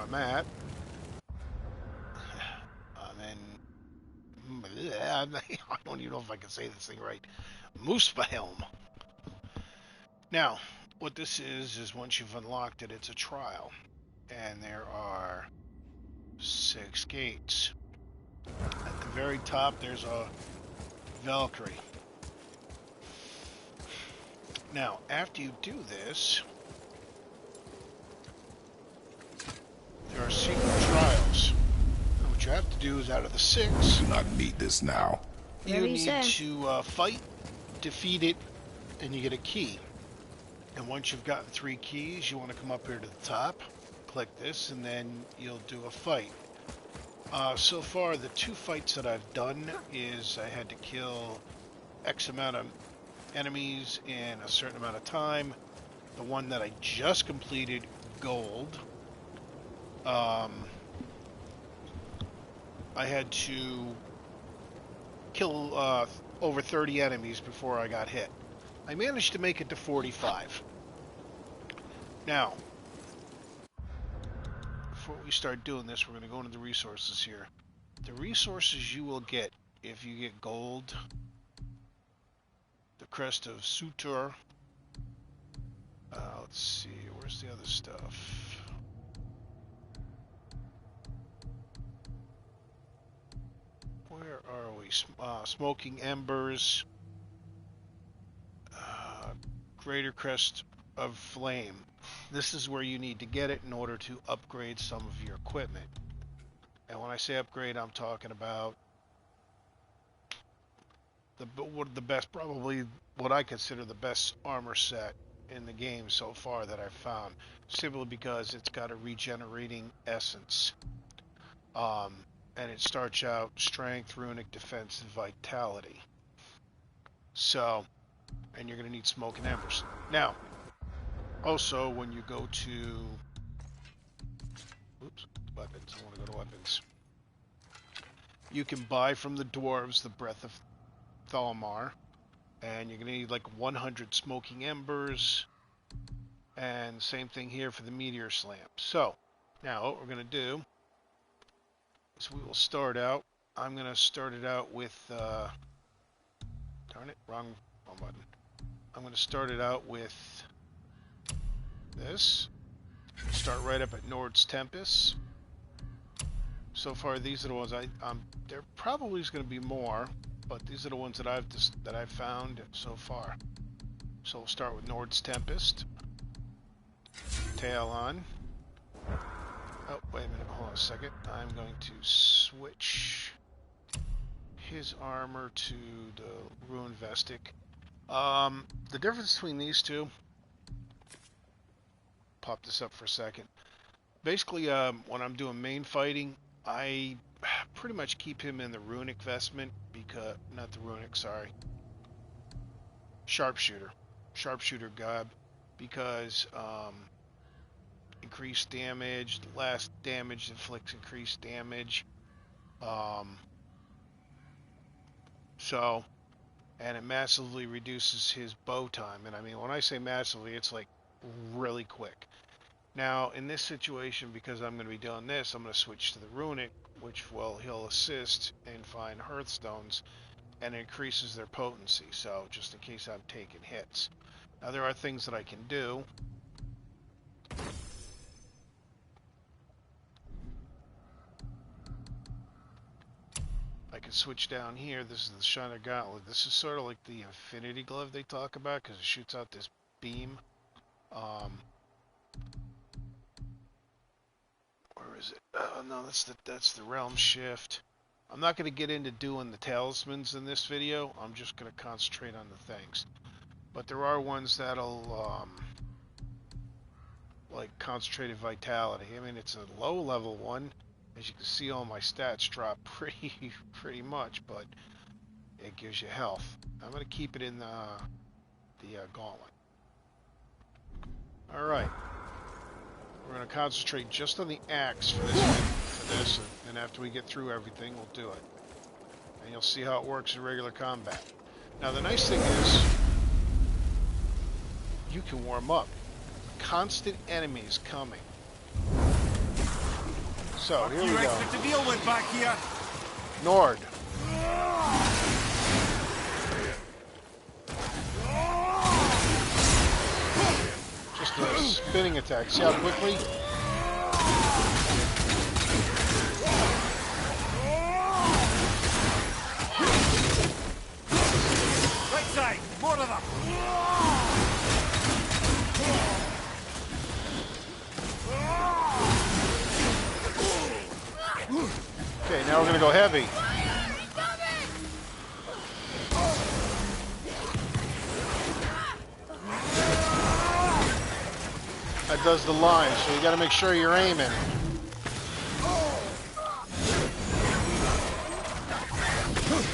I'm at. And then, I don't even know if I can say this thing right. Moosbahelm. Now, what this is once you've unlocked it, it's a trial. And there are 6 gates. At the very top, there's a Valkyrie. Now, after you do this, there are secret trials. And what you have to do is, out of the 6, Do not need this now. you need to fight, defeat it, and you get a key. And once you've gotten 3 keys, you want to come up here to the top, click this, and then you'll do a fight. So far, the 2 fights that I've done is I had to kill X amount of enemies in a certain amount of time. The one that I just completed, gold, I had to kill over 30 enemies before I got hit. I managed to make it to 45. Now, before we start doing this, we're going to go into the resources here. The resources you will get if you get gold, the crest of Sutur. Let's see, where's the other stuff? Where are we? Smoking Embers, Greater Crest of Flame. This is where you need to get it in order to upgrade some of your equipment. And when I say upgrade, I'm talking about the best, probably what I consider the best armor set in the game so far that I've found, simply because it's got a regenerating essence. And it starts out strength, runic, defense, and vitality. So, and you're going to need smoke and embers. Now, also when you go to, weapons, I want to go to weapons. You can buy from the dwarves the Breath of Thalmar, and you're going to need like 100 smoking embers, and same thing here for the meteor slam. So, now what we're going to do is we will start out. I'm going to start it out with, darn it, wrong button. I'm going to start it out with this. Start right up at Nord's Tempest. So far, these are the ones there probably is going to be more, but these are the ones that I've found so far. So we'll start with Nord's Tempest. Tail on. Oh, wait a minute, hold on a second. I'm going to switch his armor to the Rune Vestic. The difference between these two, pop this up for a second. Basically, when I'm doing main fighting, I pretty much keep him in the runic vestment, because, not the runic, sorry. Sharpshooter god, because, increased damage, last damage inflicts increased damage. So, and it massively reduces his bow time. And I mean, when I say massively, it's like really quick. Now, in this situation, because I'm going to be doing this, I'm going to switch to the runic, which he'll assist and find hearthstones, and it increases their potency. So, just in case I'm taking hits. Now, there are things that I can do. I can switch down here. This is the Shiner Gauntlet. This is sort of like the Infinity Glove they talk about, because it shoots out this beam. Where is it? No, that's the Realm Shift. I'm not going to get into doing the talismans in this video. I'm just going to concentrate on the things. But there are ones that'll, like Concentrated Vitality. I mean, it's a low level one. As you can see, all my stats drop pretty much, but it gives you health. I'm going to keep it in the gauntlet. All right. We're going to concentrate just on the axe for this, and after we get through everything, we'll do it. And you'll see how it works in regular combat. Now, the nice thing is, you can warm up. Constant enemies coming. So, here we go. To deal with back here. Nord. Just a spinning attack. See how quickly? Right side. More of them. Okay, now we're going to go heavy. That does the line, so you got to make sure you're aiming.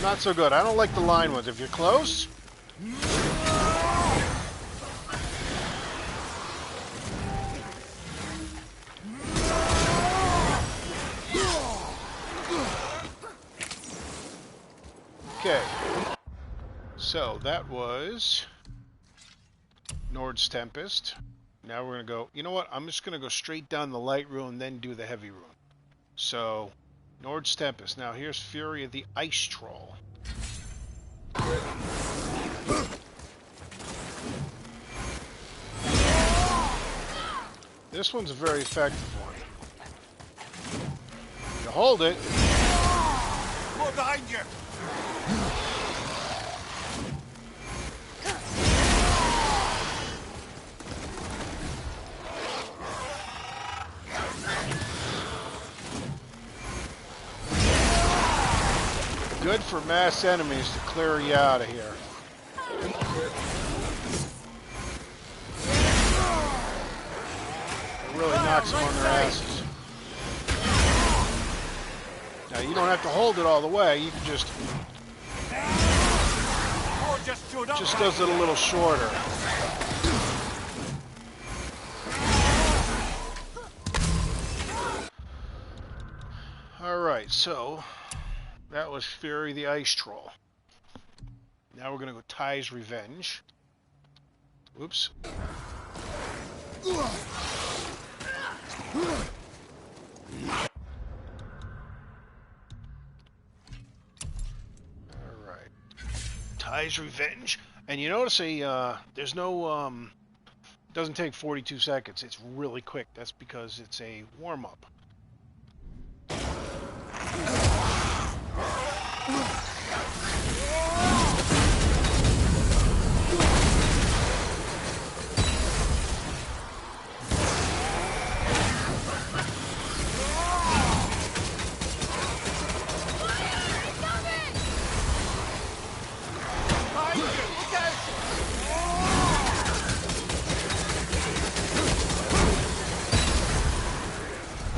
Not so good. I don't like the line ones. If you're close... Okay, so that was Nord's Tempest. Now we're going to go, you know what, I'm just going to go straight down the light rune, then do the heavy rune. So, Nord's Tempest. Now here's Fury of the Ice Troll. This one's a very effective one. You hold it. More behind you. Good for mass enemies to clear you out of here. It really knocks them on their asses. Now you don't have to hold it all the way. You can just does it a little shorter. All right, so that was Fury the Ice Troll. Now we're going to go Ty's Revenge. Whoops. Alright. Ty's Revenge. And you notice there's no, it doesn't take 42 seconds. It's really quick. That's because it's a warm-up.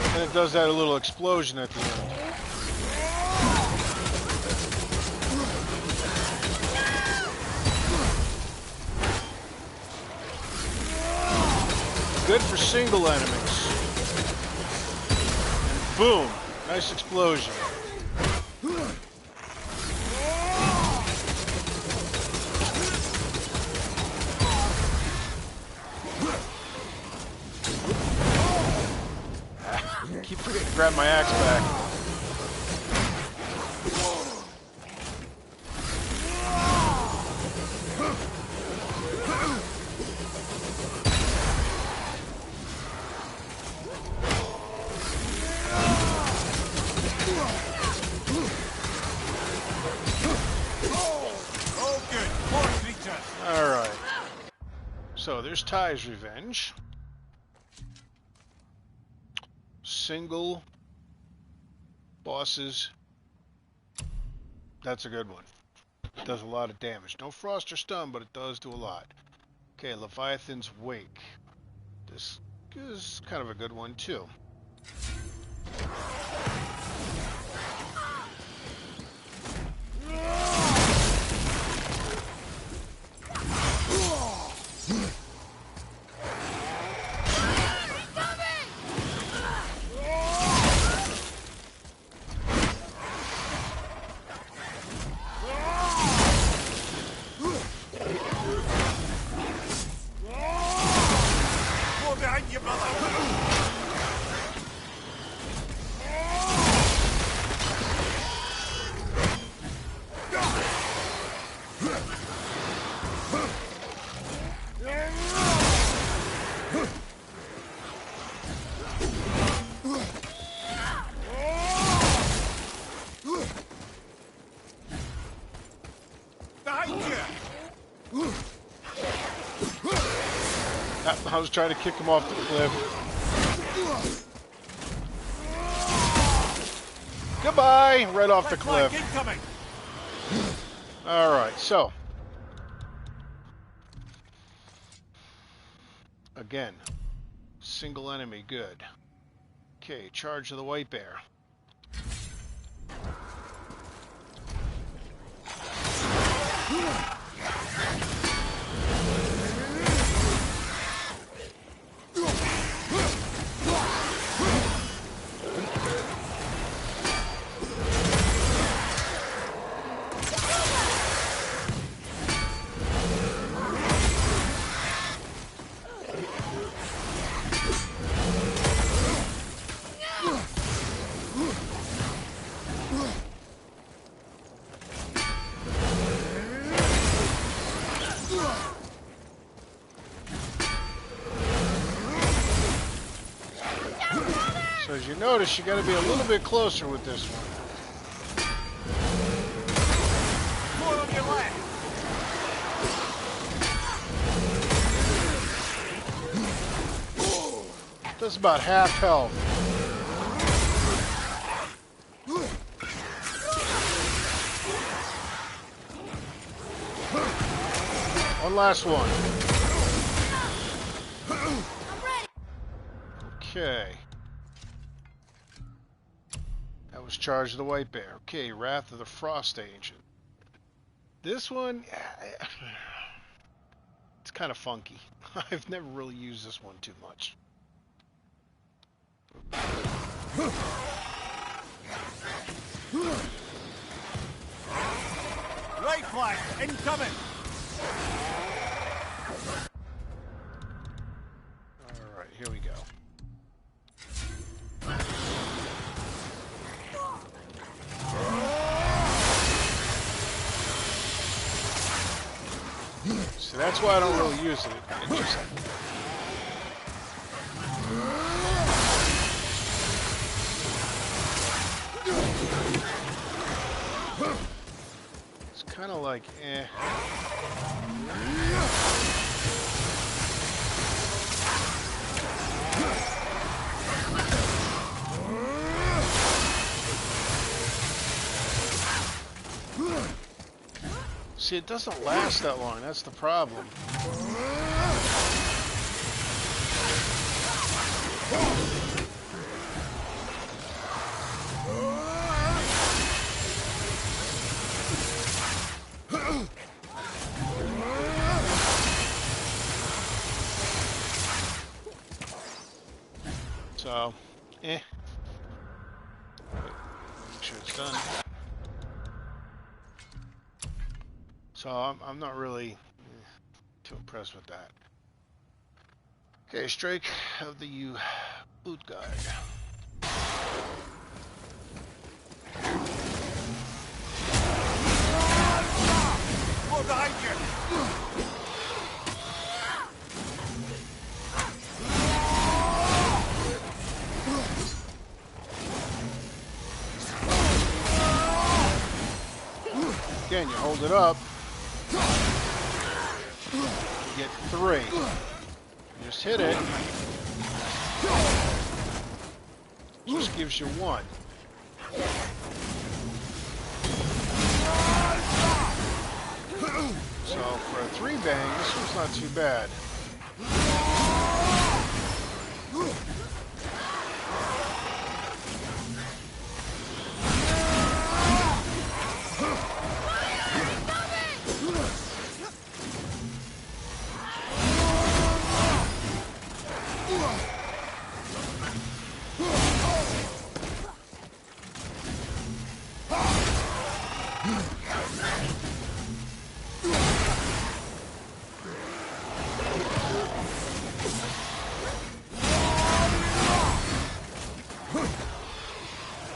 And it does that little explosion at the end. Good for single enemies. And boom! Nice explosion. Keep forgetting to grab my axe back. Alright. So there's Ty's Revenge. Single bosses. That's a good one. It does a lot of damage. No frost or stun, but it does do a lot. Okay, Leviathan's Wake. This is kind of a good one too. I was trying to kick him off the cliff. Goodbye! Right off the cliff. Incoming. Alright, so. Again. Single enemy, good. Okay, charge of the white bear. So as you notice, you got to be a little bit closer with this one. More on your left. That's about half health. One last one. Okay. That was Charge of the White Bear. Okay, Wrath of the Frost Ancient. This one, it's kind of funky. I've never really used this one too much. Right flank incoming. Alright, here we go. So that's why I don't really use it. It's kind of like, eh. See, it doesn't last that long. That's the problem. So, eh. Make sure it's done. So I'm not really too impressed with that. Okay, Strike of the Boot Guard. More behind you. Again, you hold it up. You get 3. Just hit it. Just gives you 1. So for a 3 bang, this one's not too bad.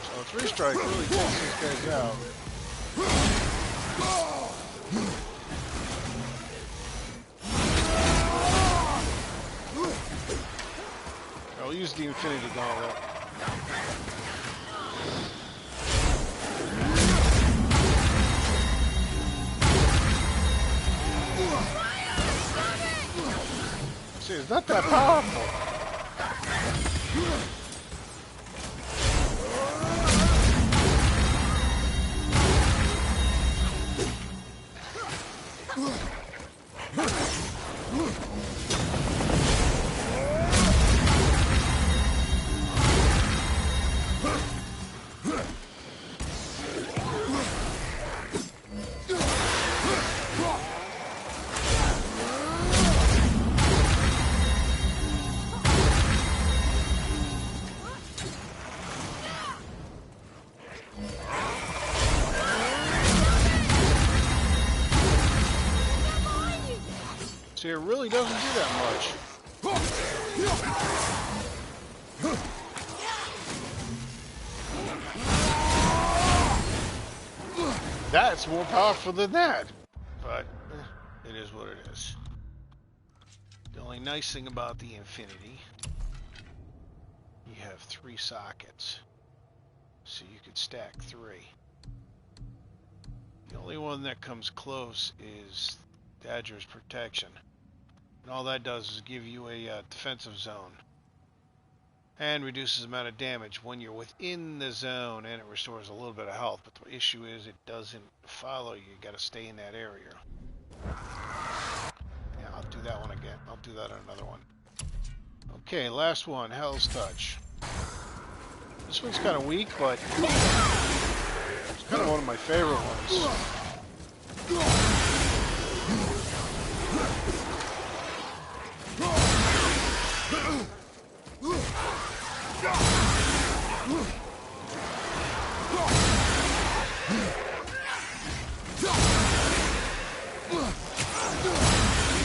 So 3 strike really takes these guys out. I'll use the Infinity Gauntlet. See, there's not that powerful. See, it really doesn't do that much. That's more powerful than that. But it is what it is. The only nice thing about the Infinity, you have 3 sockets. So you could stack 3. The only one that comes close is Dagger's Protection. And all that does is give you a defensive zone. And reduces the amount of damage when you're within the zone, and it restores a little bit of health. But the issue is it doesn't follow you. You got to stay in that area. Yeah, I'll do that one again. I'll do that on another one. Okay, last one, Hell's Touch. This one's kind of weak, but it's kind of one of my favorite ones.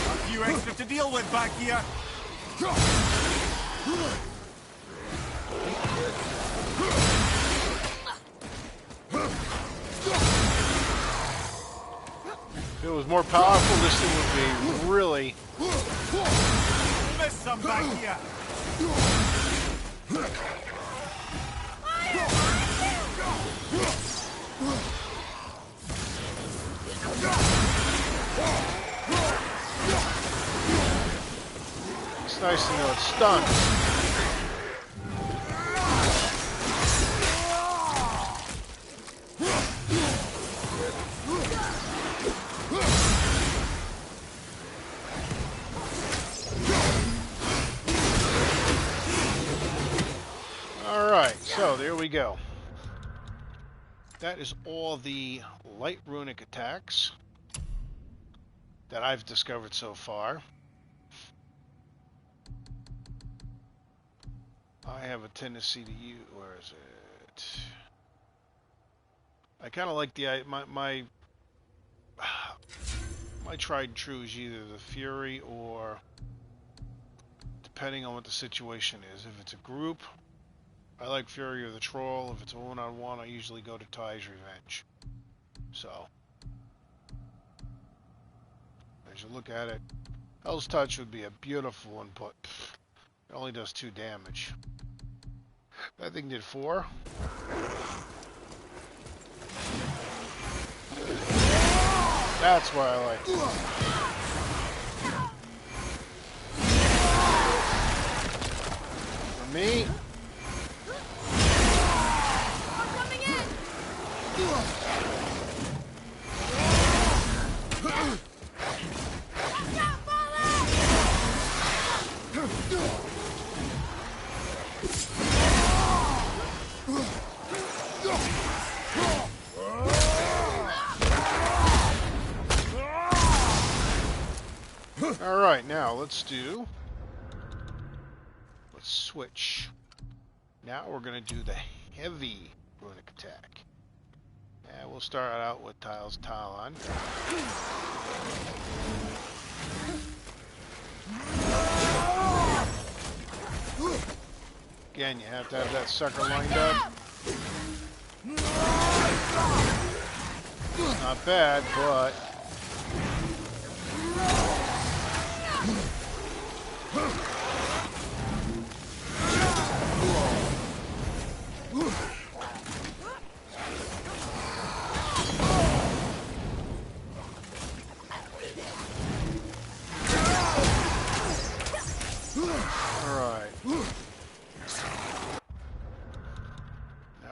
A few extra to deal with back here. If it was more powerful, this thing would be really... Missed some back here. It's nice to know it stuns. Alright, so there we go. That is all the light runic attacks that I've discovered so far. I have a tendency to use... Where is it? I kind of like the... My tried and true is either the Fury or... Depending on what the situation is. If it's a group, I like Fury or the Troll. If it's a one-on-one, I usually go to Ty's Revenge. So... As you look at it, Hell's Touch would be a beautiful input. It only does 2 damage. That thing did 4. That's why I like it. For me... Alright, now let's switch. Now we're going to do the heavy runic attack. And we'll start out with Tile's Talon. Again, you have to have that sucker lined up. Not bad, but...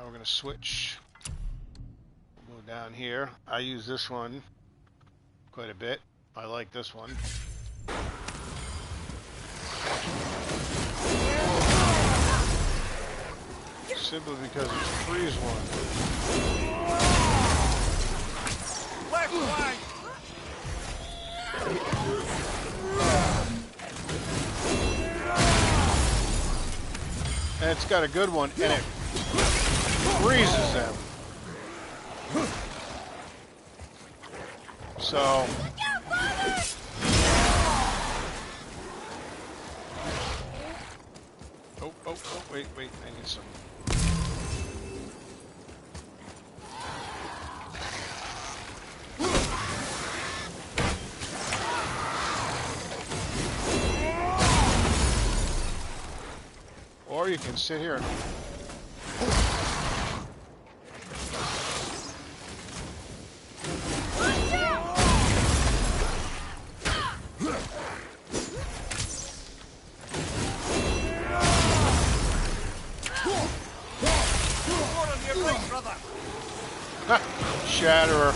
we're going to switch. We'll go down here. I use this one quite a bit. I like this one. Simply because it's a freeze one. Left flank! And it's got a good one, and it freezes them. So... Oh, wait, I need some. Or you can sit here. Shatterer.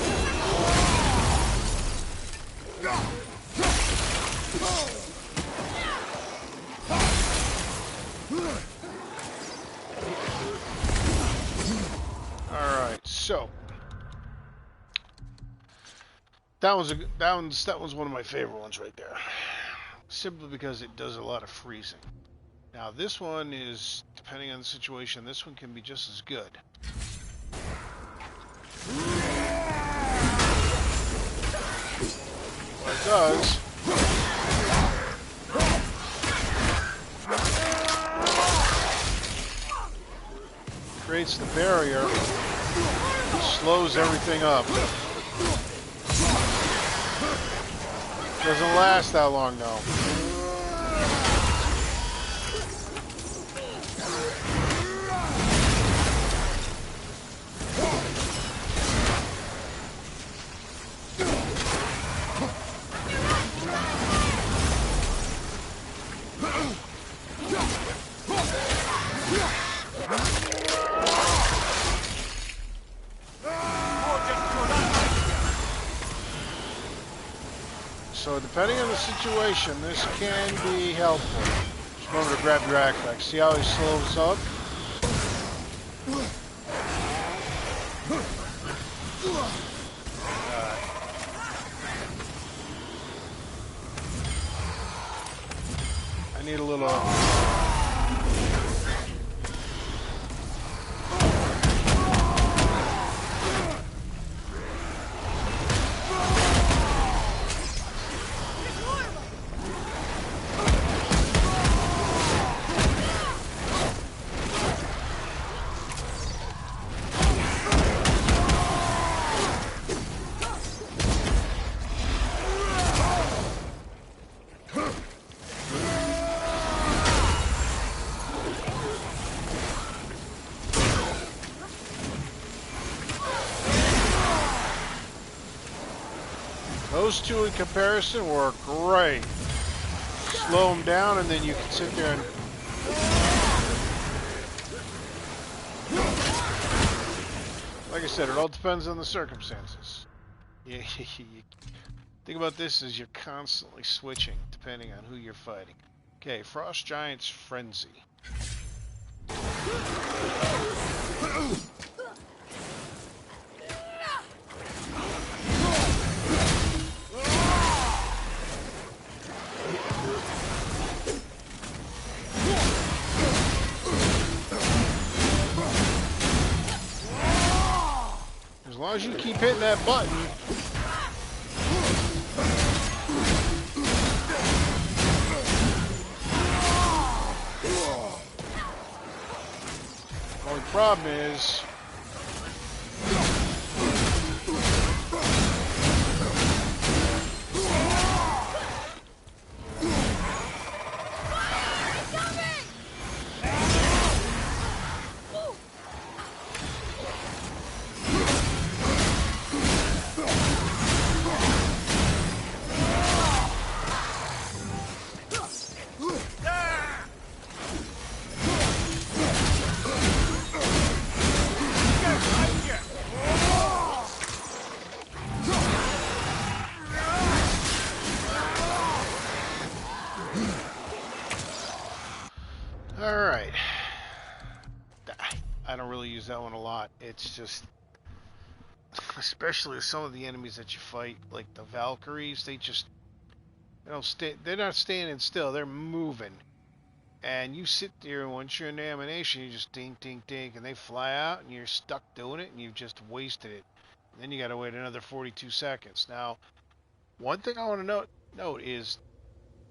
Alright, so that one's one of my favorite ones right there. Simply because it does a lot of freezing. Now this one is, depending on the situation, this one can be just as good. What it does creates the barrier, slows everything up. Doesn't last that long though. So depending on the situation, this can be helpful. Just remember to grab your axe. See how he slows up? I need a little... Those two in comparison work great. Slow them down and then you can sit there and... Like I said, it all depends on the circumstances. Think about this as you're constantly switching depending on who you're fighting. Okay, Frost Giant's Frenzy. As long as you keep hitting that button. Only problem is really use that one a lot. It's just, especially with some of the enemies that you fight, like the Valkyries, they don't stay. They're not standing still. They're moving. And you sit there, and once you're in the animation, you just dink, dink, dink, and they fly out, and you're stuck doing it, and you've just wasted it. And then you got to wait another 42 seconds. Now, one thing I want to note is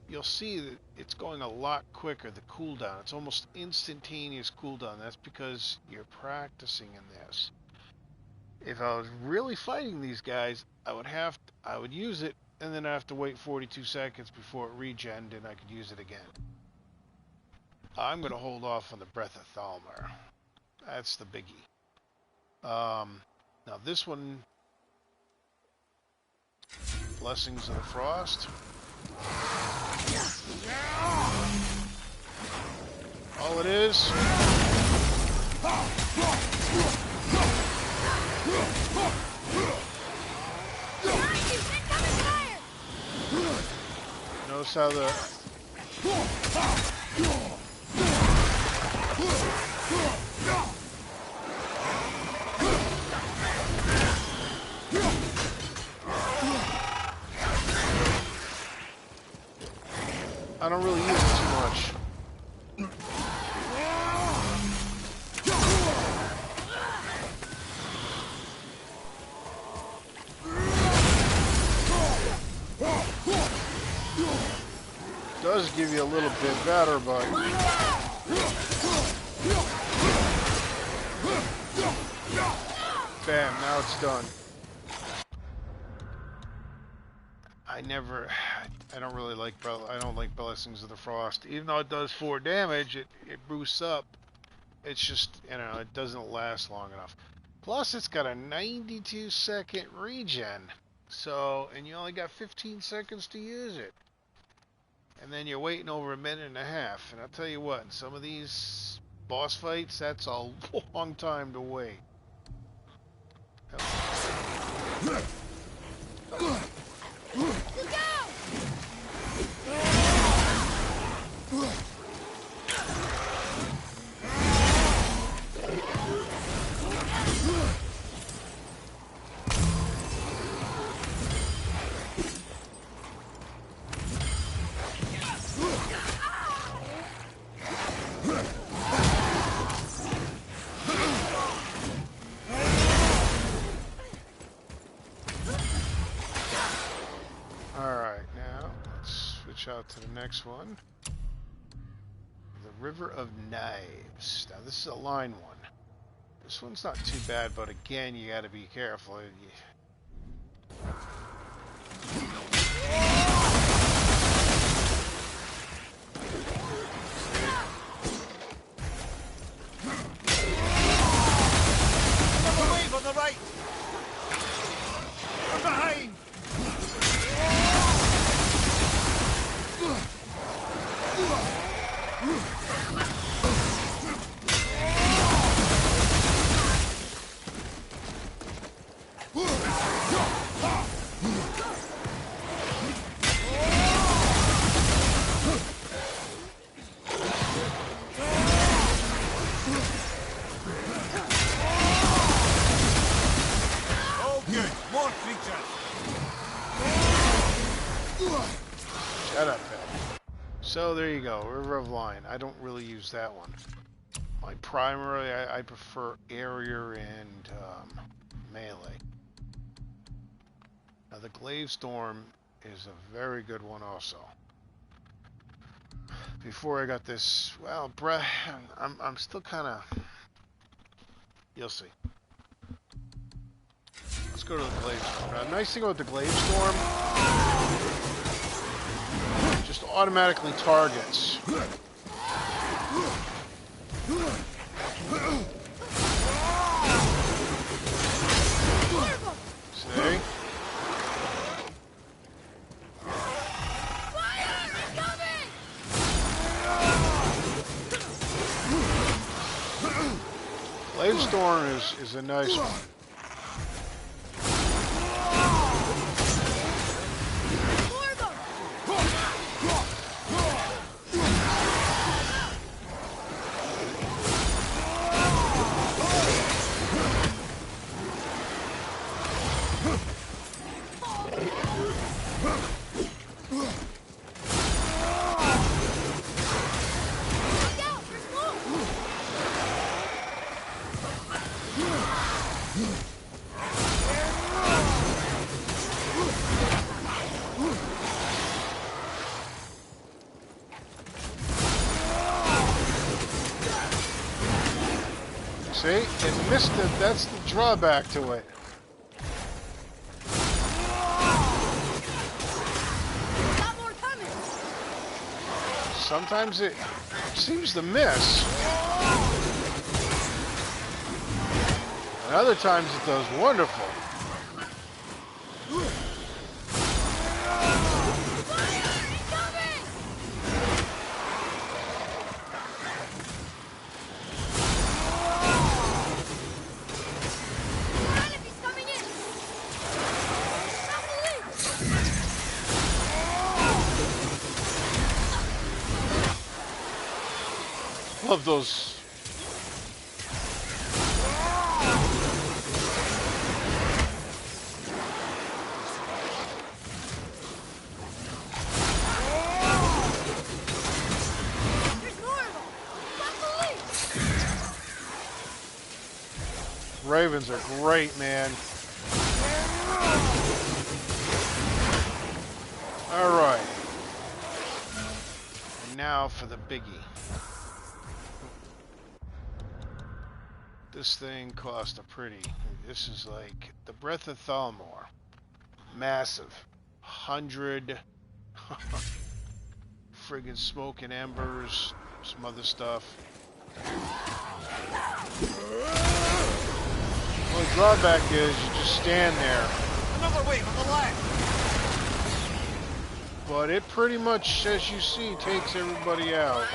you'll see that it's going a lot quicker, the cooldown. It's almost instantaneous cooldown. That's because you're practicing in this. If I was really fighting these guys, I would use it, and then I have to wait 42 seconds before it regened, and I could use it again. I'm going to hold off on the Breath of Thalmor. That's the biggie. Now this one, Blessings of the Frost. All it is. Notice how the I don't really use it too much. It does give you a little bit better, but bam, now it's done. I don't really like, I don't like Blessings of the Frost. Even though it does 4 damage, it boosts up. It's just, it doesn't last long enough. Plus, it's got a 92-second regen. So, and you only got 15 seconds to use it. And then you're waiting over a minute and a half. And I'll tell you what, in some of these boss fights, that's a long time to wait. Out to the next one. The River of Knives. Now this is a line one. This one's not too bad, but again, you got to be careful. Another wave on the right. From behind. Shut up, Phil. So there you go, River of Line. I don't really use that one. My primary, I prefer area and melee. Now the Glaive Storm is a very good one also. Before I got this, well, I'm still kind of, you'll see. Let's go to the Glaive Storm. Now, the nice thing about the Glaive Storm, just automatically targets. See? Glaive Storm is a nice one. See? It missed it. That's the drawback to it. Got more coming. Sometimes it seems to miss. And other times it does wonderful. Love those. Ravens are great, man. All right. And now for the biggie. This thing cost a pretty. This is like the Breath of Thalmor. Massive. 100 friggin' smoke and embers. Some other stuff. The only drawback is you just stand there. Another wave on the left. But it pretty much, as you see, takes everybody out.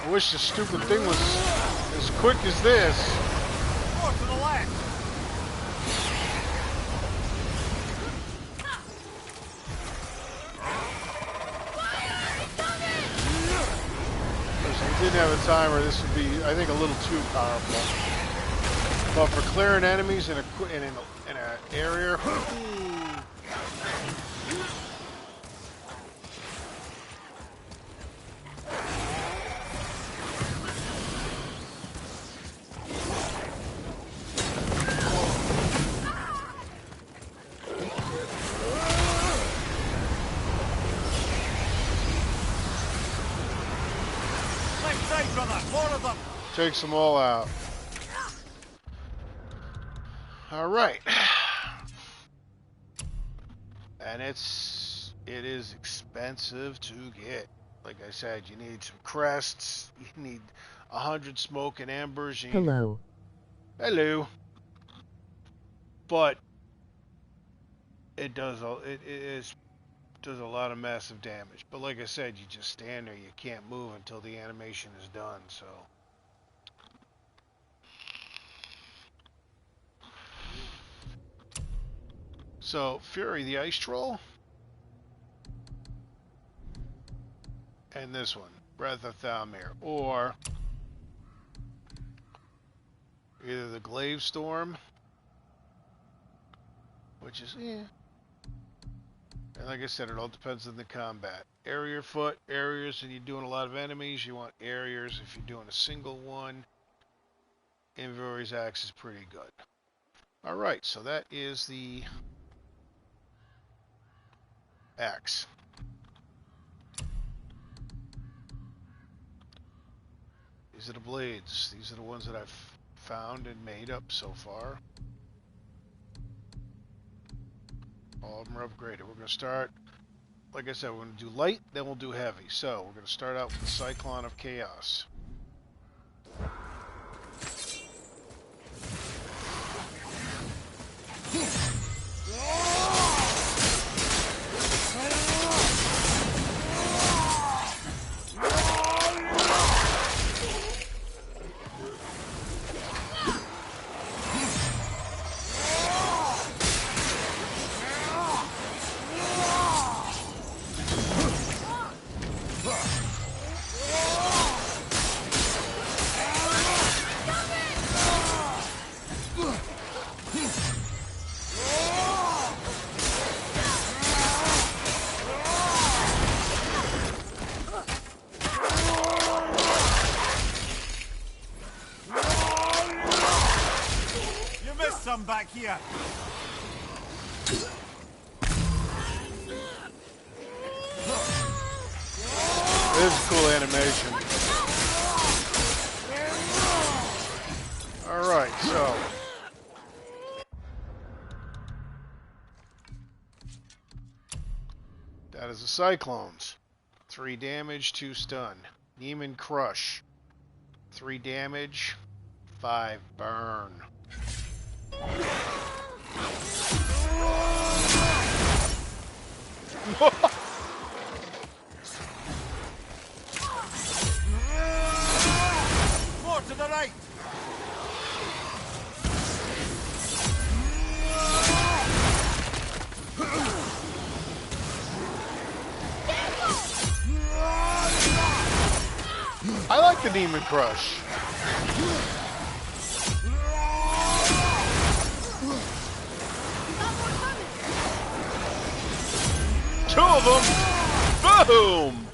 I wish the stupid thing was as quick as this. More to the left. If we didn't have a timer, this would be, I think, a little too powerful. But for clearing enemies in an area, Left side, brother. More of them. takes them all out. All right, and it is expensive to get. Like I said, you need some crests. You need 100 smoke and embers. Hello. Hello. But it does does a lot of massive damage. But like I said, you just stand there. You can't move until the animation is done. So Fury the Ice Troll, and this one, Breath of Thalmor, or either the Glaive Storm, which is, and like I said, it all depends on the combat. Area foot, areas, and you're doing a lot of enemies, you want areas. If you're doing a single one, Inventory's Axe is pretty good. Alright, so that is the axe. These are the blades. These are the ones that I've found and made up so far. All of them are upgraded. We're going to start, like I said, we're going to do light, then we'll do heavy. So we're going to start out with the Cyclone of Chaos. here. This is cool animation. Alright, so. That is the Cyclones. 3 damage, 2 stun. Neiman Crush. 3 damage, 5 burn. More to the right. I like the Demon Crush. Two of them. Boom.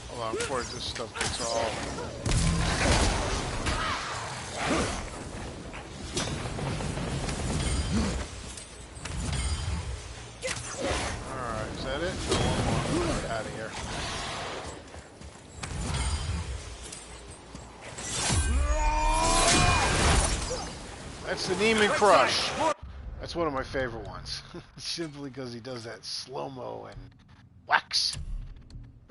Hold on, before this stuff gets all. Alright, is that it? No, one more. Get out of here. That's the Neiman Crush. That's one of my favorite ones. Simply because he does that slow-mo and wax.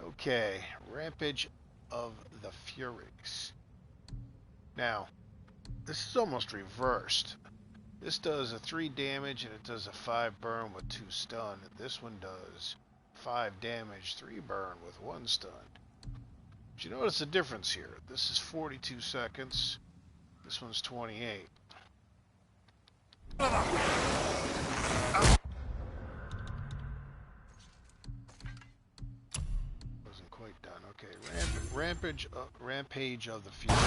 Okay, Rampage of the Furies. Now, this is almost reversed. This does a 3 damage and it does a 5 burn with 2 stun. This one does 5 damage, 3 burn with 1 stun. But you notice the difference here. This is 42 seconds. This one's 28. Wasn't quite done. Okay, Rampage of the Furies.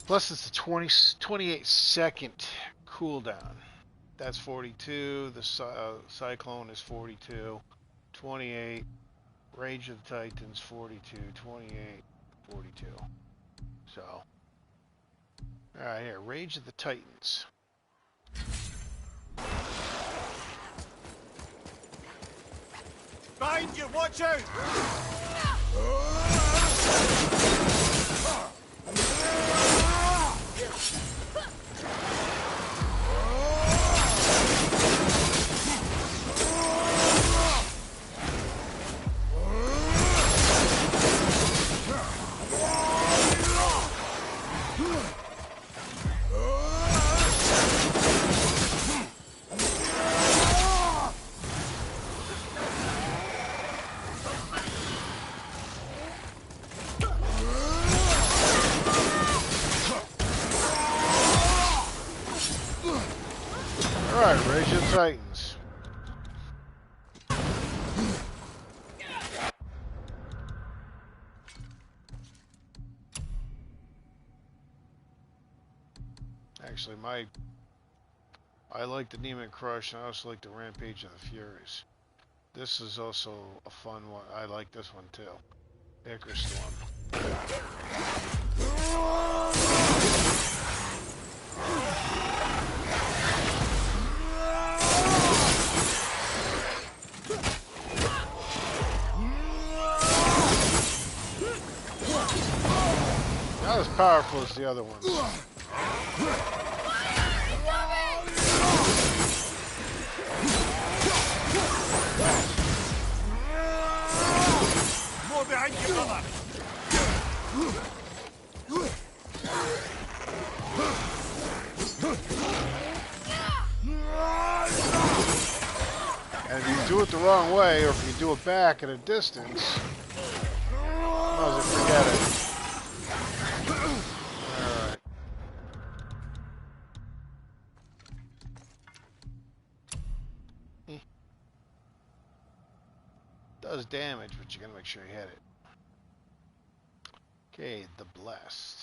Plus it's a 28 second cooldown. That's 42. The Cyclone is 42. 28. Rage of the Titans 42. 28. 42. So. Alright, here. Rage of the Titans. Behind you, watch out! Alright, Rage of the Titans. Actually, I like the Neiman Crush, and I also like the Rampage of the Furies. This is also a fun one. I like this one too. Icarus Storm. Not as powerful as the other ones. More behind you, brother. And if you do it the wrong way, or if you do it back at a distance, might as well forget it. Alright. Does damage, but you gotta make sure you hit it. Okay, the blast.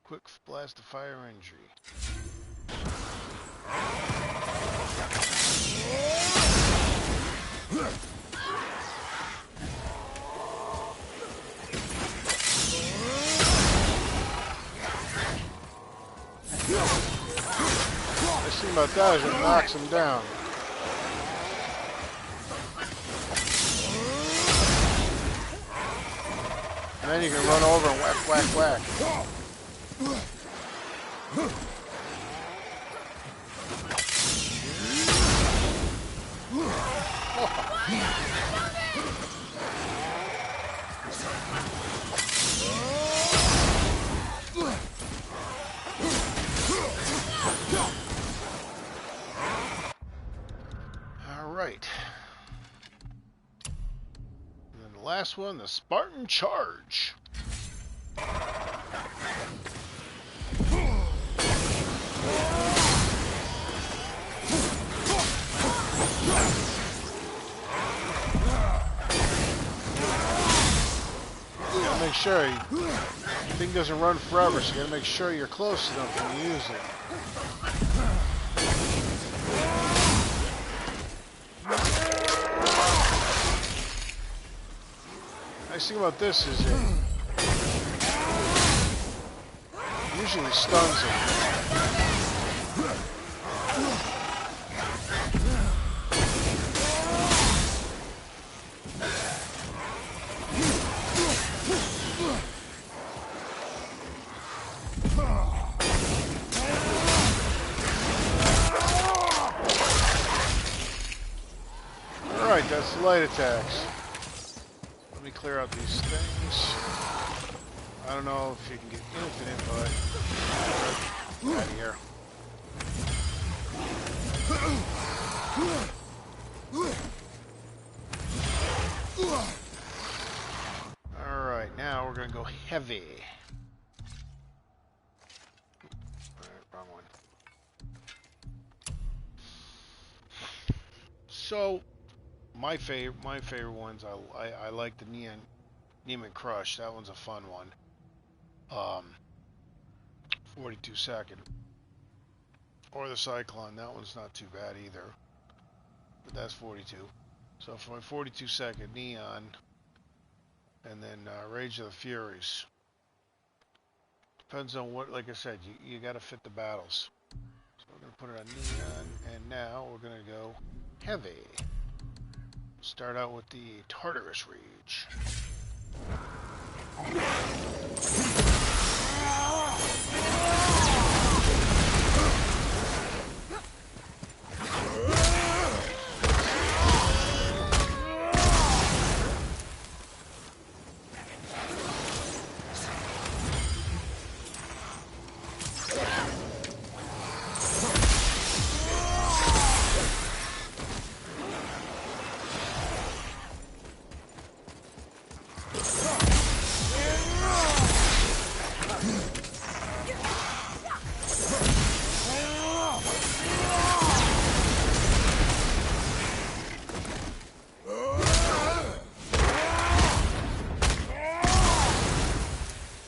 Quick blast of fire injury. Nice thing about that is it knocks them down. And then you can run over and whack, whack, whack. All right. And then the last one, the Spartan Charge. Make sure the thing doesn't run forever, so you gotta make sure you're close enough when you use it. Nice thing about this is it usually stuns them. Alright, that's the light attacks. Let me clear out these things. I don't know if you can get infinite, but get out of here. Alright, now we're gonna go heavy. Alright, wrong one. So my favorite ones, I like the Neiman Crush. That one's a fun one. 42 second. Or the Cyclone. That one's not too bad either. But that's 42. So for my 42 second Neon, and then Rage of the Furies. Depends on what, like I said, you got to fit the battles. So we're gonna put it on Neon, and now we're gonna go heavy. Start out with the Tartarus Rage.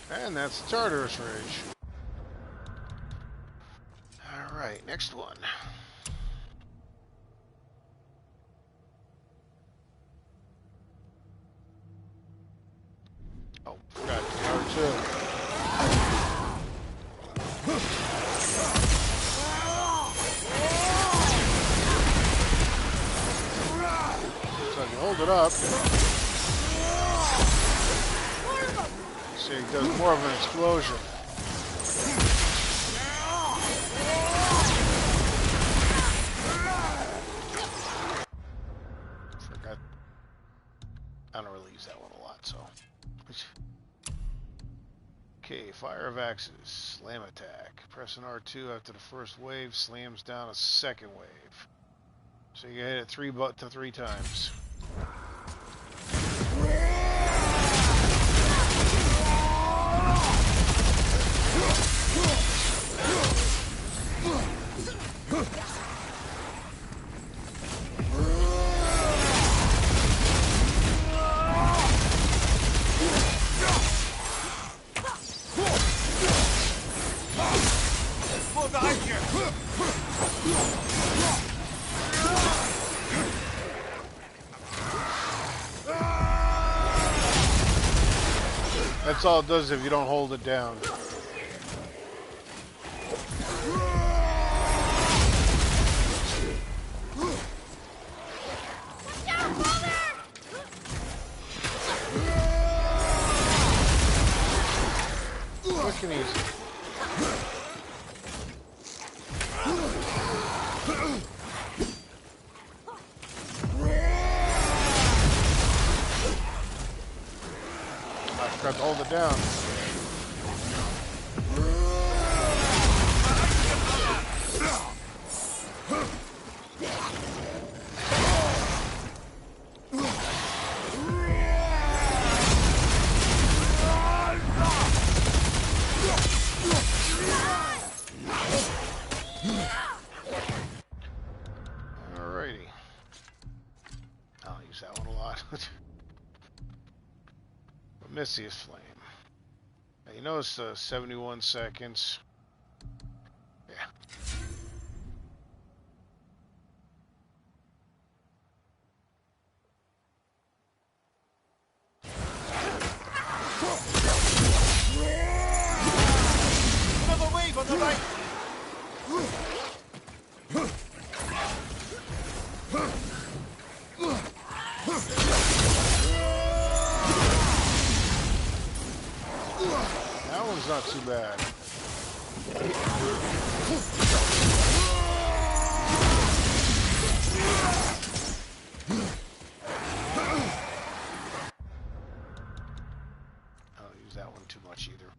And that's Tartarus Rage. Alright, next one. Oh, forgot R2. build it up. More of them! So he does more of an explosion. Forgot. I don't really use that one a lot, so. Okay, fire of axes, slam attack. Pressing R2 after the first wave slams down a second wave. So you hit it three times. Fall behind you! That's all it does if you don't hold it down. Down, brother! Quick and easy. I forgot to hold it down. Alrighty. I'll use that one a lot. Prometheus Flame. Now, you notice 71 seconds. Yeah. Another wave on the right! That one's not too bad. I don't use that one too much either.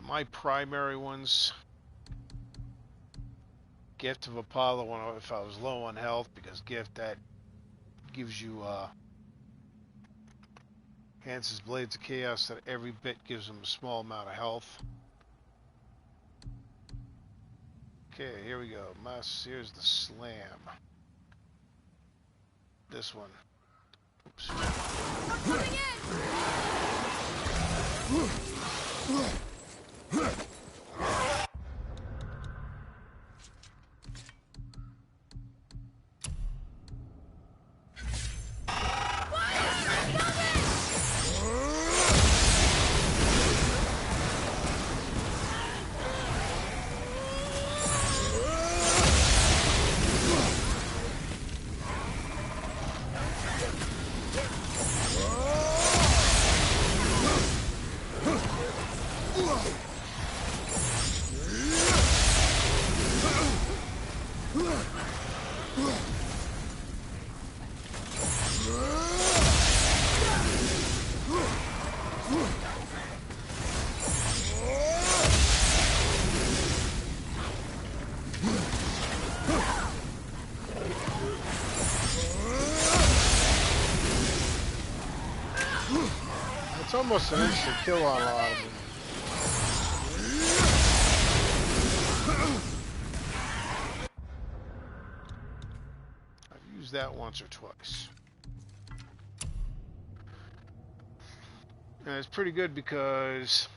My primary ones, Gift of Apollo when if I was low on health, because Gift that gives you enhances Blades of Chaos that every bit gives them a small amount of health. Okay, here we go. Here's the slam. This one. Oops. I'm coming in! It's almost an instant kill on a lot of them. I've used that once or twice. And it's pretty good because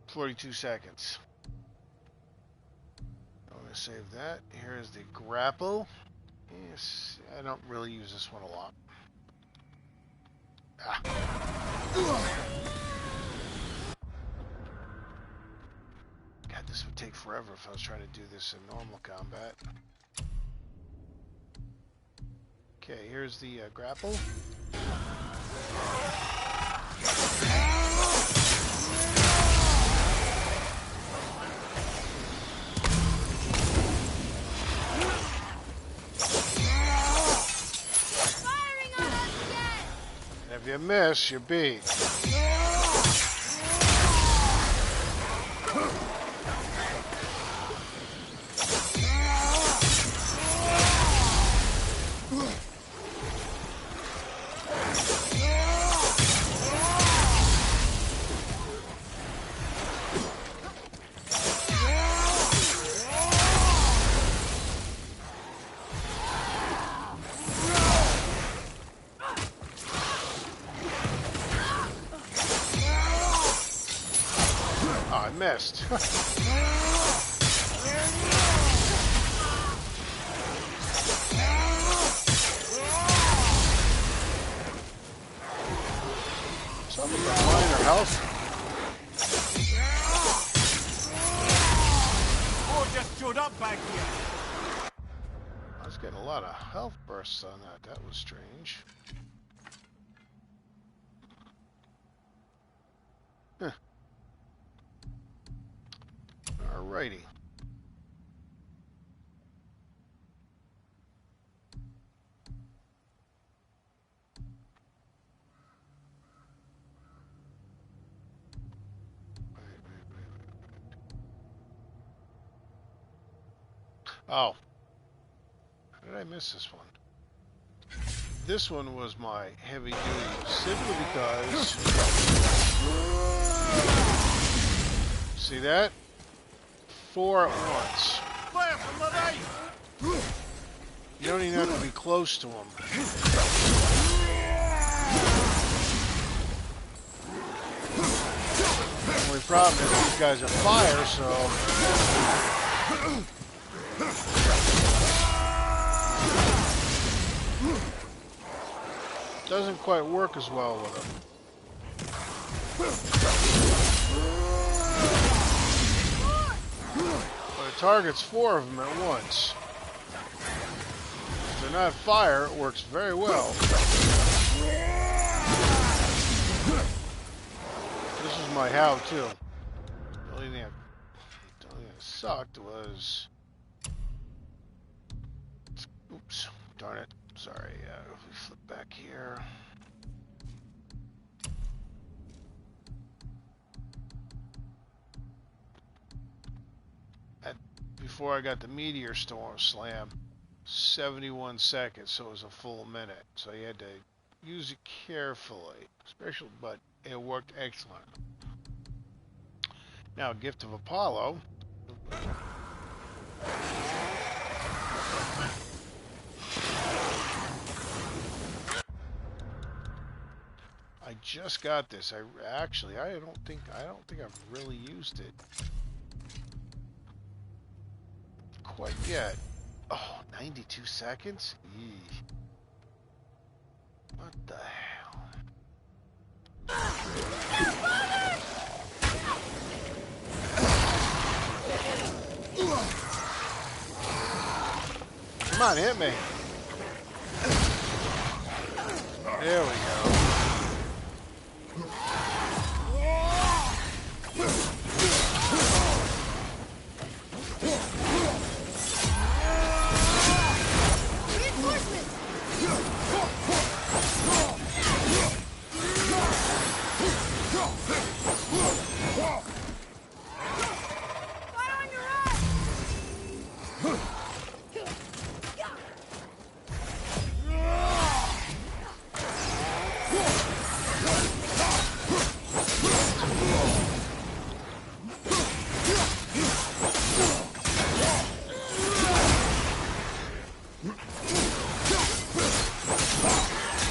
42 seconds. I'm going to save that. Here's the grapple. Yes, I don't really use this one a lot. Ah. God, this would take forever if I was trying to do this in normal combat. Okay, here's the grapple. Firing on us again! And if you miss, you're beat. Oh, I missed. Some of the minor health. More just showed up back here. I was getting a lot of health bursts on that. That was strange. Huh. Alrighty. Oh. How did I miss this one? This one was my heavy duty, simply because... See that? 4 at once. Fire from the right! You don't even have to be close to them. The only problem is these guys are fire, so... Doesn't quite work as well with them. But it targets 4 of them at once. If they're not fire, it works very well. This is my how-to. The only thing that sucked was... Oops, darn it. Sorry, if we flip back here. Before I got the meteor storm slam, 71 seconds, so it was a full minute. So you had to use it carefully, especially, but it worked excellent. Now, Gift of Apollo. I just got this. I don't think I've really used it quite yet. Oh, 92 seconds? Yee. What the hell? Come on, hit me. There we go.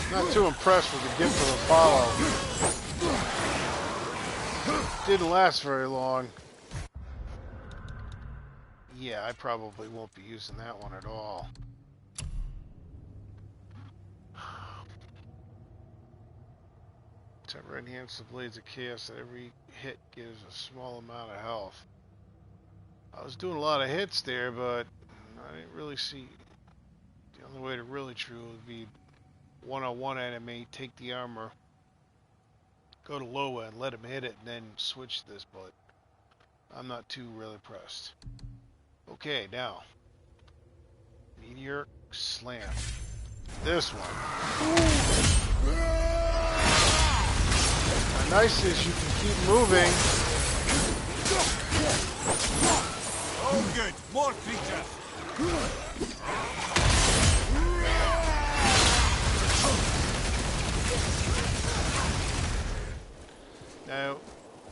Not too impressed with the Gift of Apollo. Didn't last very long. Yeah, I probably won't be using that one at all. Temper enhance the blades of chaos that every hit gives a small amount of health. I was doing a lot of hits there, but I didn't really see. The The way to really true would be one-on-one enemy, take the armor, go to low end, let him hit it, and then switch this, but I'm not too really pressed. Okay, now. Meteor Slam. This one. Now, nice is you can keep moving. Oh, good. More creatures. Now,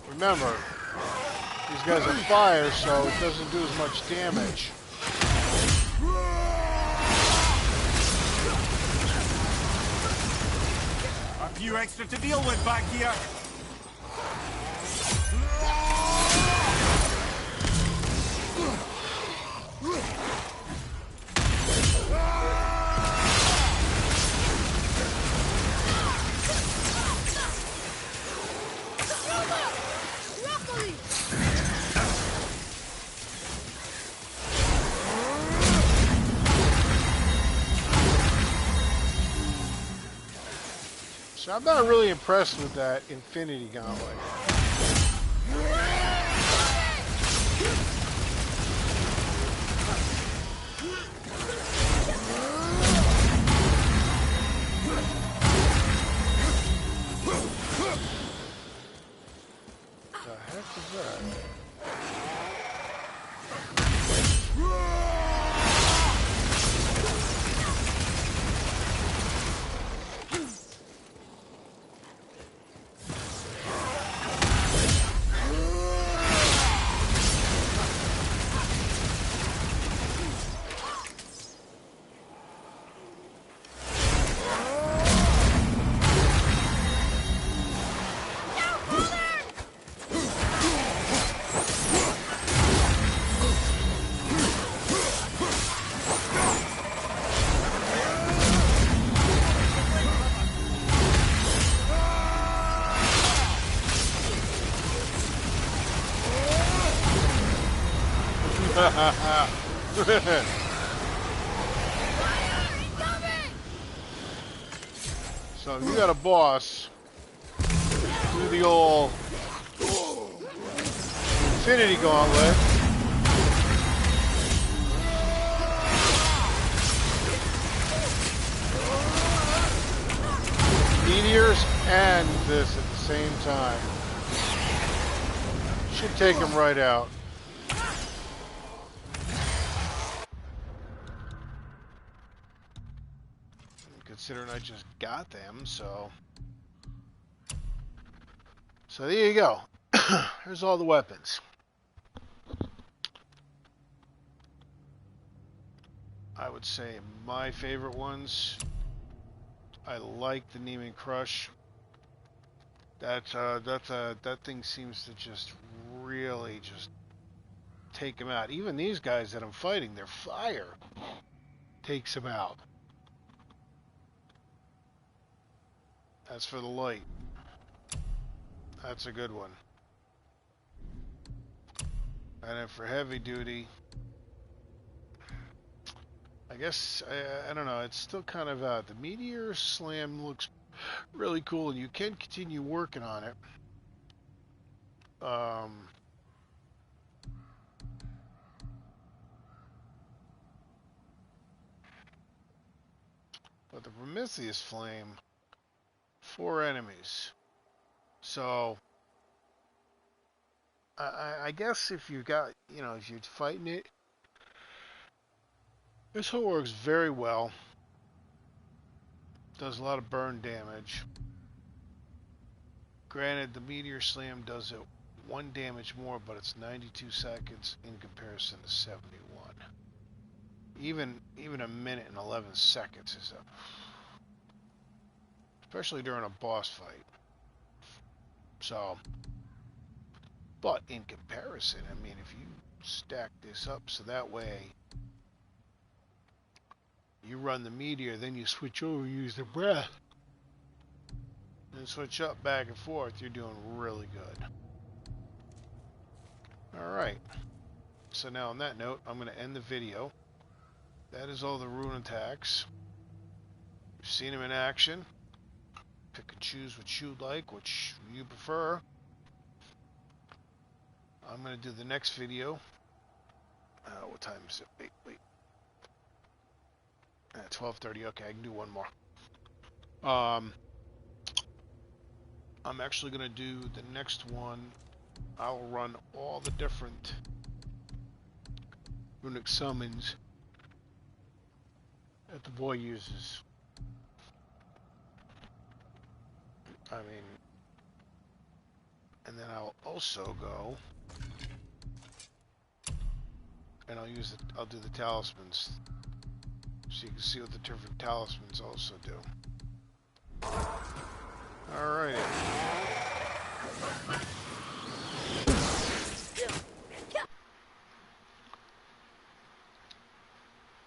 remember, these guys are fire, so it doesn't do as much damage. A few extra to deal with back here. So I'm not really impressed with that Infinity Gauntlet. The heck is that? So if you got a boss, do the old Infinity Gauntlet. Meteors and this at the same time. Should take him right out. Considering I just got them, so there you go. Here's all the weapons. I would say my favorite ones. I like the Neiman Crush. That thing seems to just really just take him out. Even these guys that I'm fighting, their fire takes him out. That's for the light. That's a good one. And then for heavy duty, I guess, I don't know, it's still kind of out. The Meteor Slam looks really cool, and you can continue working on it. But the Prometheus Flame, 4 enemies. So, I guess if you've got, if you're fighting it, this one works very well. Does a lot of burn damage. Granted, the Meteor Slam does it 1 damage more, but it's 92 seconds in comparison to 71. Even a minute and 11 seconds is up. Especially during a boss fight. So, but in comparison, I mean, if you stack this up so that way you run the meteor, then you switch over, use the breath, and switch up back and forth, you're doing really good. Alright, so now on that note, I'm going to end the video. that is all the rune attacks. You've seen them in action. Pick and choose what you like, which you prefer. I'm going to do the next video. What time is it? Wait. 12:30. Okay, I can do one more. I'm actually going to do the next one. I'll run all the different runic summons that the boy uses. I mean, and then I'll also go and I'll do the talismans, so you can see what the different talismans also do. Alrighty.